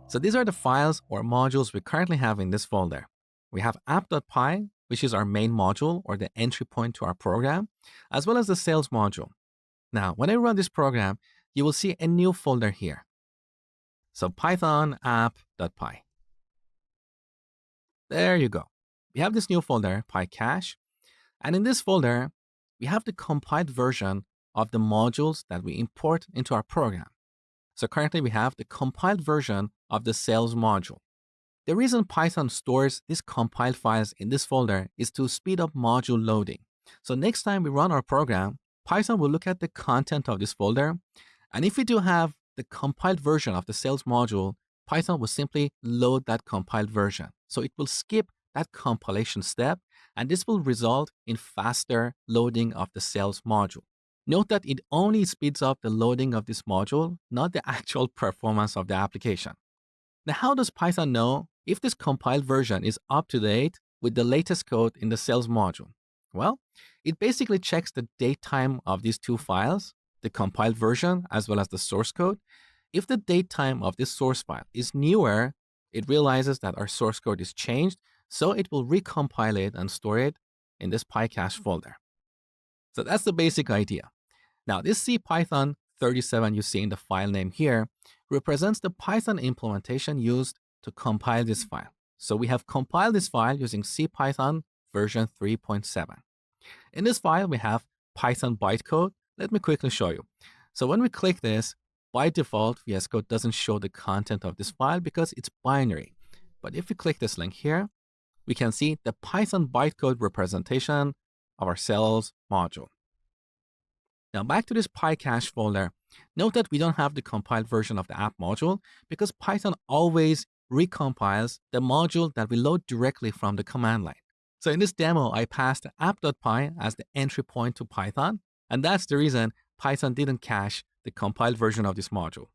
So these are the files or modules we currently have in this folder. We have app.py, which is our main module or the entry point to our program, as well as the sales module. Now, when I run this program, you will see a new folder here. So Python app.py. There you go. We have this new folder, Pycache. And in this folder, we have the compiled version of the modules that we import into our program. So currently we have the compiled version of the sales module. The reason Python stores these compiled files in this folder is to speed up module loading. So next time we run our program, Python will look at the content of this folder. And if we do have the compiled version of the sales module, Python will simply load that compiled version. So it will skip that compilation step, and this will result in faster loading of the sales module. Note that it only speeds up the loading of this module, not the actual performance of the application. Now, how does Python know if this compiled version is up to date with the latest code in the sales module? Well, it basically checks the date time of these two files, the compiled version as well as the source code. If the date time of this source file is newer, it realizes that our source code is changed, so it will recompile it and store it in this Pycache folder. So that's the basic idea. Now, this CPython 37 you see in the file name here represents the Python implementation used to compile this file. So we have compiled this file using CPython version 3.7. In this file, we have Python bytecode. Let me quickly show you. So when we click this, by default, VS Code doesn't show the content of this file because it's binary. But if we click this link here, we can see the Python bytecode representation of our sales module. Now back to this Pycache folder. Note that we don't have the compiled version of the app module because Python always recompiles the module that we load directly from the command line. So in this demo, I passed app.py as the entry point to Python, and that's the reason Python didn't cache the compiled version of this module.